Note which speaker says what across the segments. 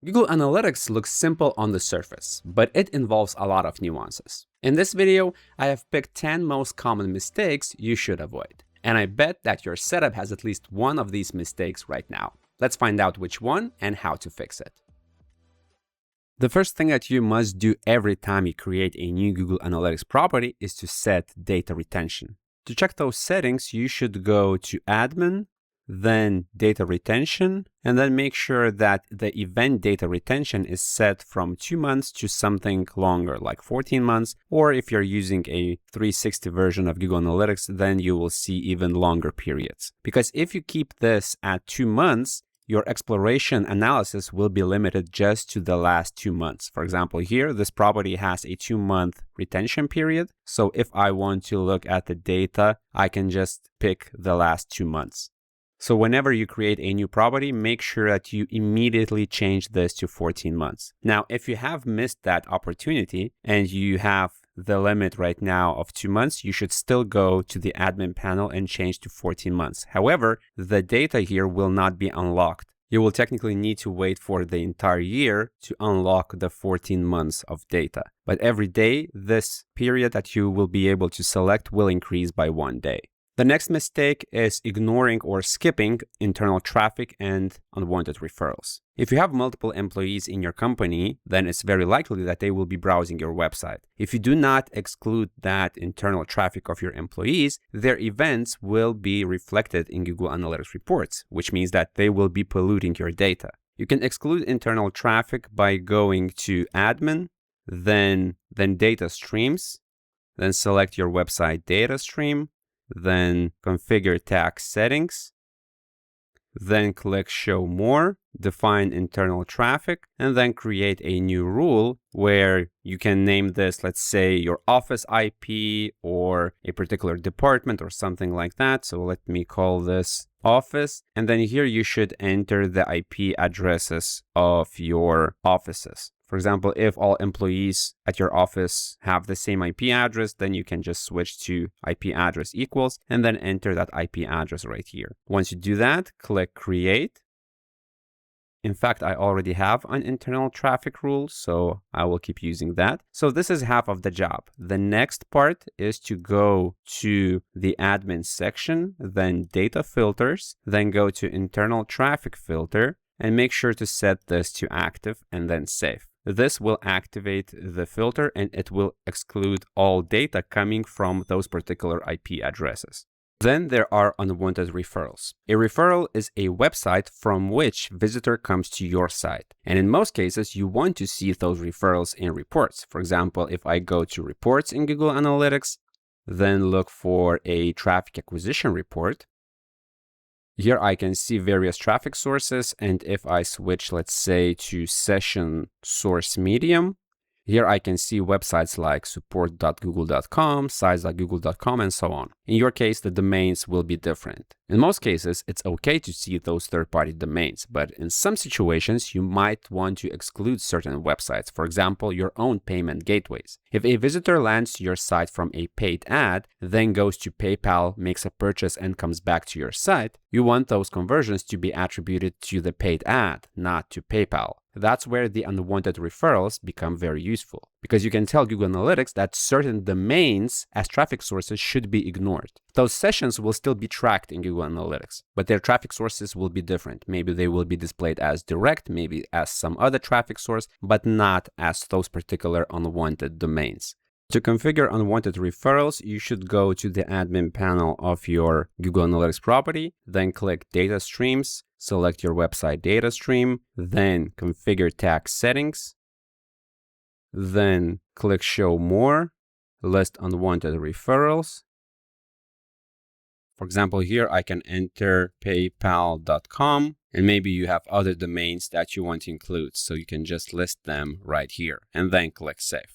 Speaker 1: Google Analytics looks simple on the surface, but it involves a lot of nuances. In this video, I have picked 10 most common mistakes you should avoid. And I bet that your setup has at least one of these mistakes right now. Let's find out which one and how to fix it. The first thing that you must do every time you create a new Google Analytics property is to set data retention. To check those settings, you should go to Admin, then Data Retention, and then make sure that the event data retention is set from 2 months to something longer, like 14 months, or if you're using a 360 version of Google Analytics, then you will see even longer periods. Because if you keep this at 2 months, your exploration analysis will be limited just to the last 2 months. For example, here, this property has a 2-month retention period. So if I want to look at the data, I can just pick the last 2 months. So whenever you create a new property, make sure that you immediately change this to 14 months. Now, if you have missed that opportunity and you have the limit right now of 2 months, you should still go to the admin panel and change to 14 months. However, the data here will not be unlocked. You will technically need to wait for the entire year to unlock the 14 months of data. But every day, this period that you will be able to select will increase by 1 day. The next mistake is ignoring or skipping internal traffic and unwanted referrals. If you have multiple employees in your company, then it's very likely that they will be browsing your website. If you do not exclude that internal traffic of your employees, their events will be reflected in Google Analytics reports, which means that they will be polluting your data. You can exclude internal traffic by going to Admin, then Data Streams, then select your website data stream, then configure tag settings, then click show more, define internal traffic, and then create a new rule where you can name this, let's say, your office IP or a particular department or something like that. So let me call this office. And then here you should enter the IP addresses of your offices. For example, if all employees at your office have the same IP address, then you can just switch to IP address equals and then enter that IP address right here. Once you do that, click create. In fact, I already have an internal traffic rule, so I will keep using that. So this is half of the job. The next part is to go to the admin section, then data filters, then go to internal traffic filter, and make sure to set this to active and then save. This will activate the filter and it will exclude all data coming from those particular IP addresses. Then there are unwanted referrals. A referral is a website from which visitor comes to your site. And in most cases, you want to see those referrals in reports. For example, if I go to reports in Google Analytics, then look for a traffic acquisition report. Here I can see various traffic sources, and if I switch, let's say, to session source medium, here I can see websites like support.google.com, sites.google.com, and so on. In your case, the domains will be different. In most cases, it's okay to see those third-party domains, but in some situations, you might want to exclude certain websites, for example, your own payment gateways. If a visitor lands to your site from a paid ad, then goes to PayPal, makes a purchase, and comes back to your site, you want those conversions to be attributed to the paid ad, not to PayPal. That's where the unwanted referrals become very useful, because you can tell Google Analytics that certain domains as traffic sources should be ignored. Those sessions will still be tracked in Google Analytics, but their traffic sources will be different. Maybe they will be displayed as direct, maybe as some other traffic source, but not as those particular unwanted domains. To configure unwanted referrals, you should go to the admin panel of your Google Analytics property, then click Data Streams, select your website data stream, then configure tag settings, then click Show More, list unwanted referrals. For example, here I can enter paypal.com, and maybe you have other domains that you want to include, so you can just list them right here, and then click Save.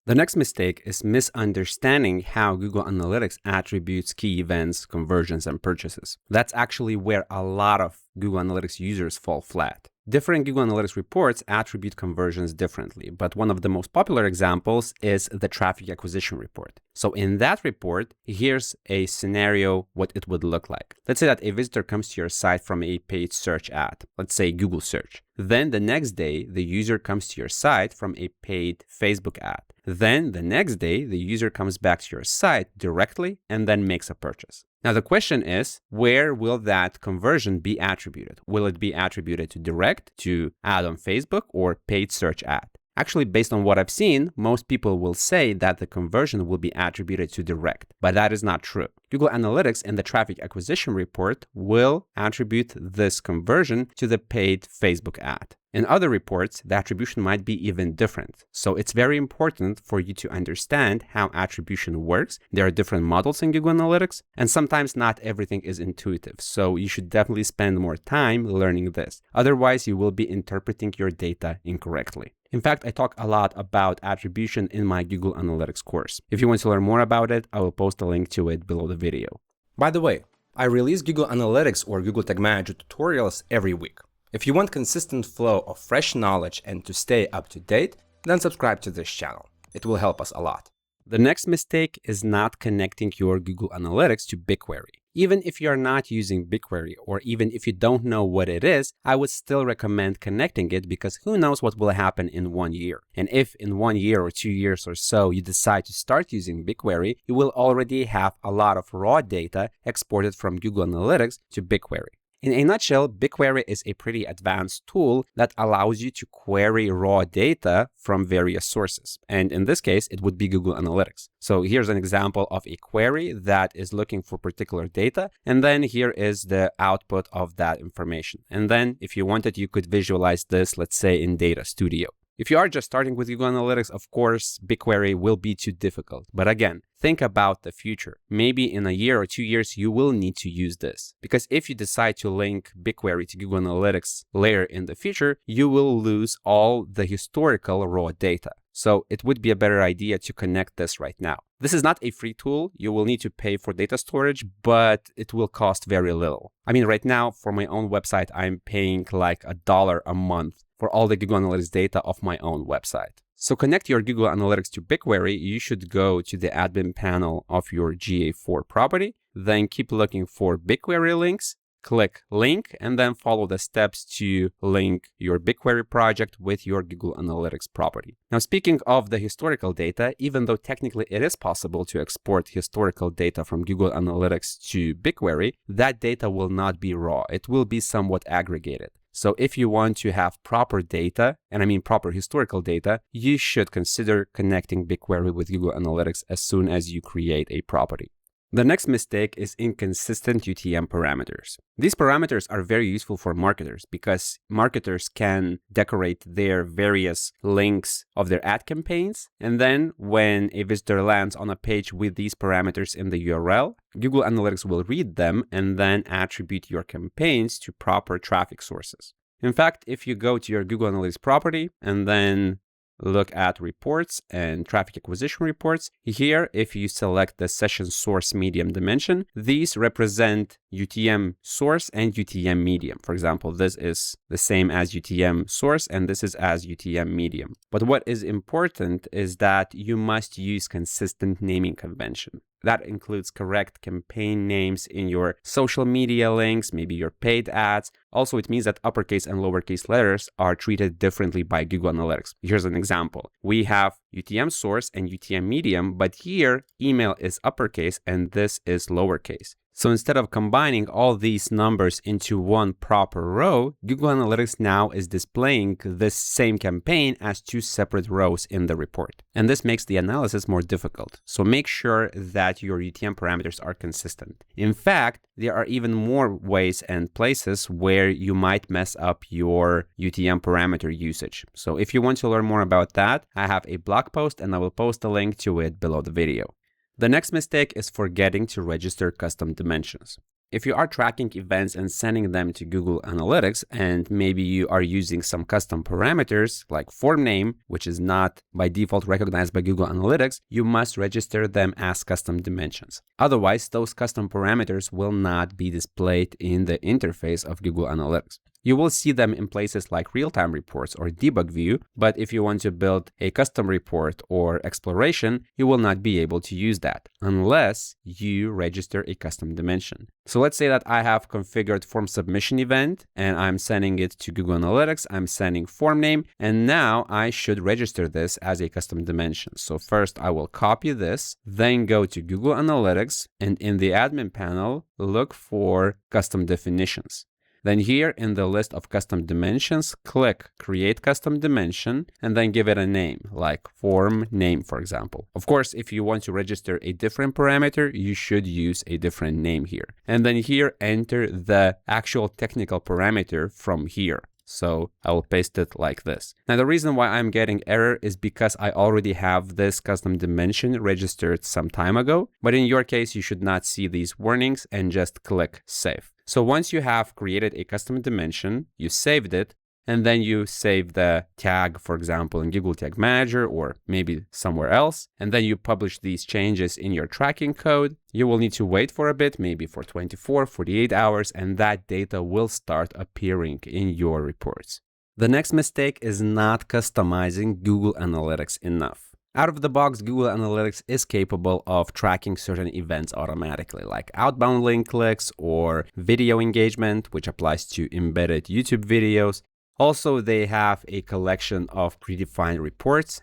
Speaker 1: The next mistake is misunderstanding how Google Analytics attributes key events, conversions, and purchases. That's actually where a lot of Google Analytics users fall flat. Different Google Analytics reports attribute conversions differently, but one of the most popular examples is the traffic acquisition report. So in that report, here's a scenario what it would look like. Let's say that a visitor comes to your site from a paid search ad, let's say Google search. Then the next day, the user comes to your site from a paid Facebook ad. Then the next day, the user comes back to your site directly and then makes a purchase. Now, the question is, where will that conversion be attributed? Will it be attributed to direct, to ad on Facebook, or paid search ad? Actually, based on what I've seen, most people will say that the conversion will be attributed to direct, but that is not true. Google Analytics in the traffic acquisition report will attribute this conversion to the paid Facebook ad. In other reports, the attribution might be even different. So it's very important for you to understand how attribution works. There are different models in Google Analytics, and sometimes not everything is intuitive. So you should definitely spend more time learning this. Otherwise, you will be interpreting your data incorrectly. In fact, I talk a lot about attribution in my Google Analytics course. If you want to learn more about it, I will post a link to it below the video. By the way, I release Google Analytics or Google Tag Manager tutorials every week. If you want consistent flow of fresh knowledge and to stay up to date, then subscribe to this channel. It will help us a lot. The next mistake is not connecting your Google Analytics to BigQuery. Even if you're not using BigQuery, or even if you don't know what it is, I would still recommend connecting it, because who knows what will happen in 1 year. And if in 1 year or 2 years or so you decide to start using BigQuery, you will already have a lot of raw data exported from Google Analytics to BigQuery. In a nutshell, BigQuery is a pretty advanced tool that allows you to query raw data from various sources. And in this case, it would be Google Analytics. So here's an example of a query that is looking for particular data. And then here is the output of that information. And then if you wanted, you could visualize this, let's say in Data Studio. If you are just starting with Google Analytics, of course, BigQuery will be too difficult. But again, think about the future. Maybe in a year or 2 years, you will need to use this. Because if you decide to link BigQuery to Google Analytics later in the future, you will lose all the historical raw data. So it would be a better idea to connect this right now. This is not a free tool. You will need to pay for data storage, but it will cost very little. I mean, right now, for my own website, I'm paying like $1 a month for all the Google Analytics data of my own website. So connect your Google Analytics to BigQuery. You should go to the admin panel of your GA4 property, then keep looking for BigQuery links, click link, and then follow the steps to link your BigQuery project with your Google Analytics property. Now, speaking of the historical data, even though technically it is possible to export historical data from Google Analytics to BigQuery, that data will not be raw. It will be somewhat aggregated. So if you want to have proper data, and I mean proper historical data, you should consider connecting BigQuery with Google Analytics as soon as you create a property. The next mistake is inconsistent UTM parameters. These parameters are very useful for marketers because marketers can decorate their various links of their ad campaigns. And then when a visitor lands on a page with these parameters in the URL, Google Analytics will read them and then attribute your campaigns to proper traffic sources. In fact, if you go to your Google Analytics property and then look at reports and traffic acquisition reports. Here, if you select the session source medium dimension, these represent UTM source and UTM medium. For example, this is the same as UTM source and this is as UTM medium. But what is important is that you must use consistent naming convention. That includes correct campaign names in your social media links, maybe your paid ads. Also, it means that uppercase and lowercase letters are treated differently by Google Analytics. Here's an example. We have UTM source and UTM medium, but here email is uppercase and this is lowercase. So instead of combining all these numbers into one proper row, Google Analytics now is displaying this same campaign as two separate rows in the report. And this makes the analysis more difficult. So make sure that your UTM parameters are consistent. In fact, there are even more ways and places where you might mess up your UTM parameter usage. So if you want to learn more about that, I have a blog post and I will post a link to it below the video. The next mistake is forgetting to register custom dimensions. If you are tracking events and sending them to Google Analytics, and maybe you are using some custom parameters like form name, which is not by default recognized by Google Analytics, you must register them as custom dimensions. Otherwise, those custom parameters will not be displayed in the interface of Google Analytics. You will see them in places like real-time reports or debug view, but if you want to build a custom report or exploration, you will not be able to use that unless you register a custom dimension. So let's say that I have configured form submission event and I'm sending it to Google Analytics. I'm sending form name, and now I should register this as a custom dimension. So first I will copy this, then go to Google Analytics, and in the admin panel, look for custom definitions. Then here in the list of custom dimensions, click Create Custom Dimension and then give it a name, like form name, for example. Of course, if you want to register a different parameter, you should use a different name here. And then here, enter the actual technical parameter from here. So I will paste it like this. Now, the reason why I'm getting error is because I already have this custom dimension registered some time ago. But in your case, you should not see these warnings and just click Save. So once you have created a custom dimension, you saved it, and then you save the tag, for example, in Google Tag Manager or maybe somewhere else, and then you publish these changes in your tracking code, you will need to wait for a bit, maybe for 24, 48 hours, and that data will start appearing in your reports. The next mistake is not customizing Google Analytics enough. Out of the box, Google Analytics is capable of tracking certain events automatically, like outbound link clicks or video engagement, which applies to embedded YouTube videos. Also, they have a collection of predefined reports.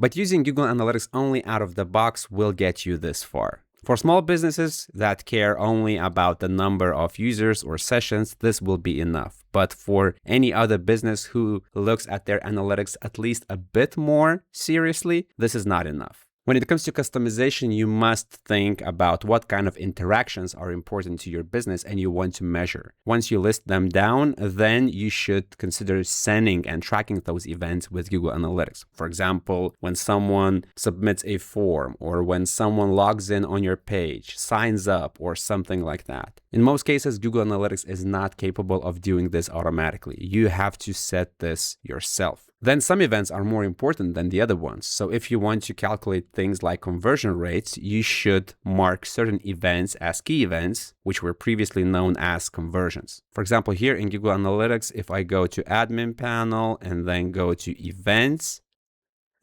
Speaker 1: But using Google Analytics only out of the box will get you this far. For small businesses that care only about the number of users or sessions, this will be enough. But for any other business who looks at their analytics at least a bit more seriously, this is not enough. When it comes to customization, you must think about what kind of interactions are important to your business and you want to measure. Once you list them down, then you should consider sending and tracking those events with Google Analytics. For example, when someone submits a form or when someone logs in on your page, signs up, or something like that. In most cases, Google Analytics is not capable of doing this automatically. You have to set this yourself. Then some events are more important than the other ones. So if you want to calculate things like conversion rates, you should mark certain events as key events, which were previously known as conversions. For example, here in Google Analytics, if I go to admin panel and then go to events,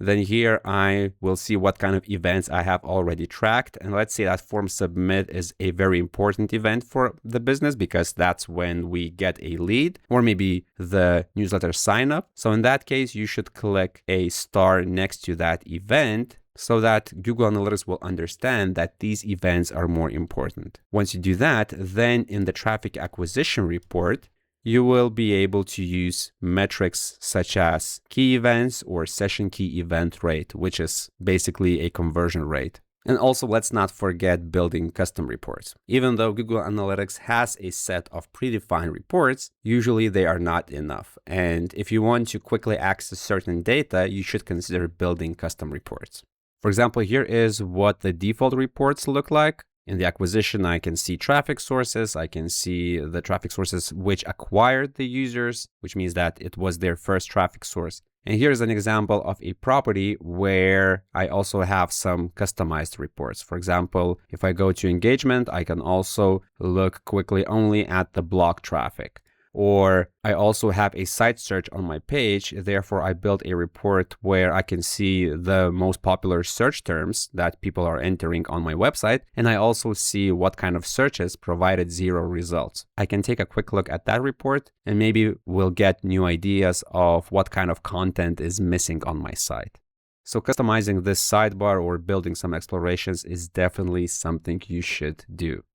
Speaker 1: then here I will see what kind of events I have already tracked. And let's say that form submit is a very important event for the business because that's when we get a lead or maybe the newsletter sign up. So in that case, you should click a star next to that event so that Google Analytics will understand that these events are more important. Once you do that, then in the traffic acquisition report, you will be able to use metrics such as key events or session key event rate, which is basically a conversion rate. And also, let's not forget building custom reports. Even though Google Analytics has a set of predefined reports, usually they are not enough. And if you want to quickly access certain data, you should consider building custom reports. For example, here is what the default reports look like. In the acquisition, I can see traffic sources. I can see the traffic sources which acquired the users, which means that it was their first traffic source. And here's an example of a property where I also have some customized reports. For example, if I go to engagement, I can also look quickly only at the blog traffic. Or I also have a site search on my page. Therefore, I built a report where I can see the most popular search terms that people are entering on my website. And I also see what kind of searches provided 0 results. I can take a quick look at that report and maybe we'll get new ideas of what kind of content is missing on my site. So customizing this sidebar or building some explorations is definitely something you should do.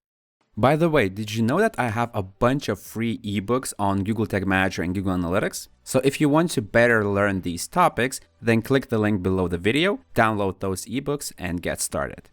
Speaker 1: By the way, did you know that I have a bunch of free ebooks on Google Tag Manager and Google Analytics? So if you want to better learn these topics, then click the link below the video, download those ebooks, and get started.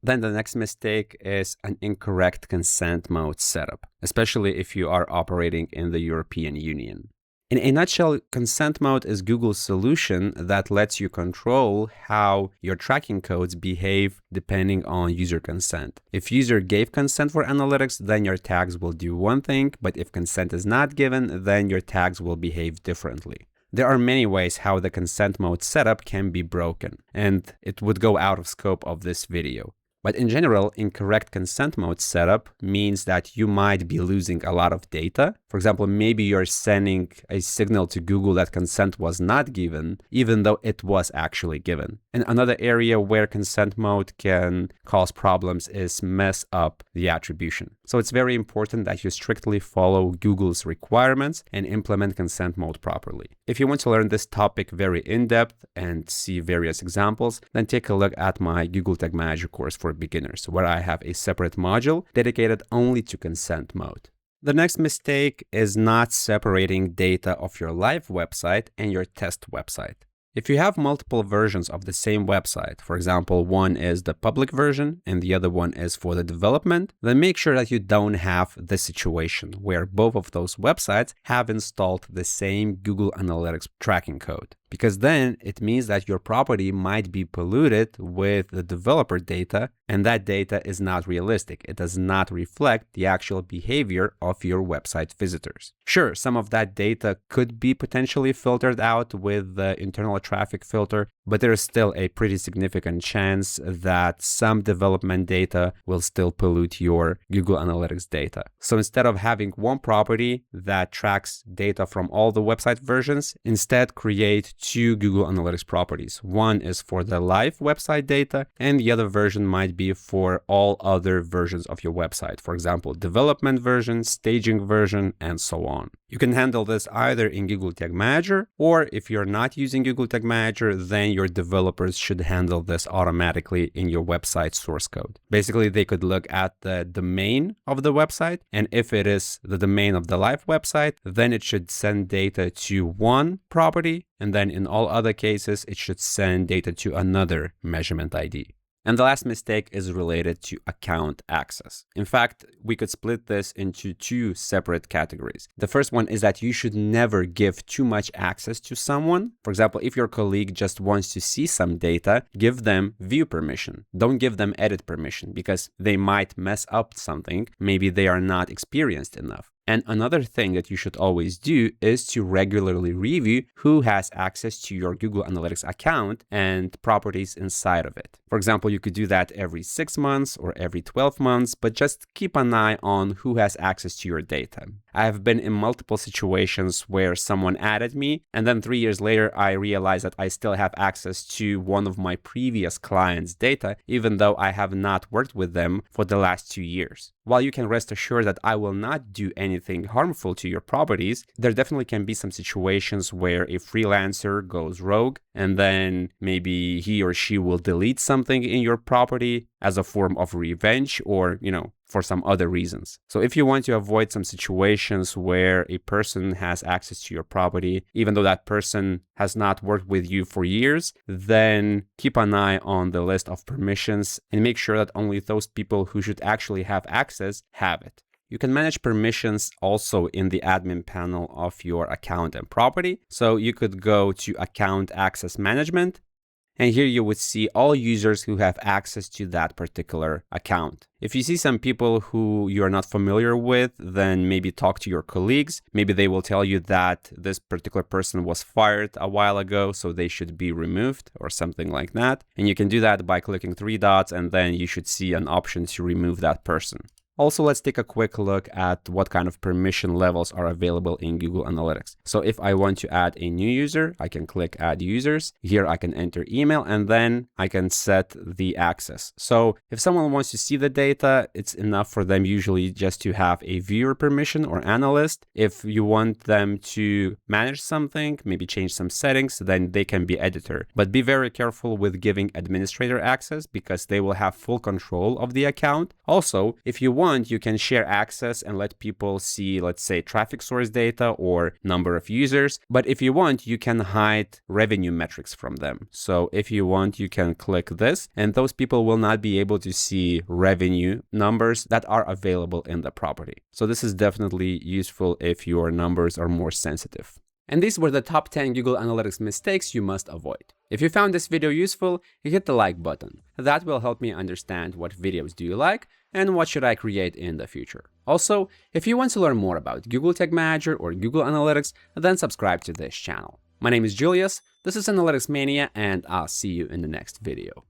Speaker 1: Then the next mistake is an incorrect consent mode setup, especially if you are operating in the European Union. In a nutshell, consent mode is Google's solution that lets you control how your tracking codes behave depending on user consent. If user gave consent for analytics, then your tags will do one thing, but if consent is not given, then your tags will behave differently. There are many ways how the consent mode setup can be broken, and it would go out of scope of this video. But in general, incorrect consent mode setup means that you might be losing a lot of data. For example, maybe you're sending a signal to Google that consent was not given, even though it was actually given. And another area where consent mode can cause problems is mess up the attribution. So it's very important that you strictly follow Google's requirements and implement consent mode properly. If you want to learn this topic very in-depth and see various examples, then take a look at my Google Tag Manager course for beginners, where I have a separate module dedicated only to consent mode. The next mistake is not separating data of your live website and your test website. If you have multiple versions of the same website, for example, one is the public version and the other one is for the development, then make sure that you don't have this situation where both of those websites have installed the same Google Analytics tracking code. Because then it means that your property might be polluted with the developer data, and that data is not realistic. It does not reflect the actual behavior of your website visitors. Sure, some of that data could be potentially filtered out with the internal traffic filter, but there is still a pretty significant chance that some development data will still pollute your Google Analytics data. So instead of having one property that tracks data from all the website versions, instead create two Google Analytics properties. One is for the live website data, and the other version might be for all other versions of your website. For example, development version, staging version, and so on. You can handle this either in Google Tag Manager, or if you're not using Google Tag Manager, then your developers should handle this automatically in your website source code. Basically, they could look at the domain of the website, and if it is the domain of the live website, then it should send data to one property, and then in all other cases, it should send data to another measurement ID. And the last mistake is related to account access. In fact, we could split this into two separate categories. The first one is that you should never give too much access to someone. For example, if your colleague just wants to see some data, give them view permission. Don't give them edit permission because they might mess up something. Maybe they are not experienced enough. And another thing that you should always do is to regularly review who has access to your Google Analytics account and properties inside of it. For example, you could do that every 6 months or every 12 months, but just keep an eye on who has access to your data. I have been in multiple situations where someone added me, and then 3 years later, I realized that I still have access to one of my previous clients' data, even though I have not worked with them for the last 2 years. While you can rest assured that I will not do anything harmful to your properties, there definitely can be some situations where a freelancer goes rogue and then maybe he or she will delete something in your property as a form of revenge or, for some other reasons. So if you want to avoid some situations where a person has access to your property, even though that person has not worked with you for years, then keep an eye on the list of permissions and make sure that only those people who should actually have access have it. You can manage permissions also in the admin panel of your account and property. So you could go to Account Access Management, and here you would see all users who have access to that particular account. If you see some people who you are not familiar with, then maybe talk to your colleagues. Maybe they will tell you that this particular person was fired a while ago, so they should be removed or something like that. And you can do that by clicking 3 dots, and then you should see an option to remove that person. Also, let's take a quick look at what kind of permission levels are available in Google Analytics. So if I want to add a new user, I can click Add Users. Here I can enter email and then I can set the access. So if someone wants to see the data, it's enough for them usually just to have a viewer permission or analyst. If you want them to manage something, maybe change some settings, then they can be editor. But be very careful with giving administrator access because they will have full control of the account. Also, if you want, you can share access and let people see, let's say, traffic source data or number of users. But if you want, you can hide revenue metrics from them. So if you want, you can click this, and those people will not be able to see revenue numbers that are available in the property. So this is definitely useful if your numbers are more sensitive. And these were the top 10 Google Analytics mistakes you must avoid. If you found this video useful, hit the like button. That will help me understand what videos do you like and what should I create in the future. Also, if you want to learn more about Google Tag Manager or Google Analytics, then subscribe to this channel. My name is Julius, this is Analytics Mania, and I'll see you in the next video.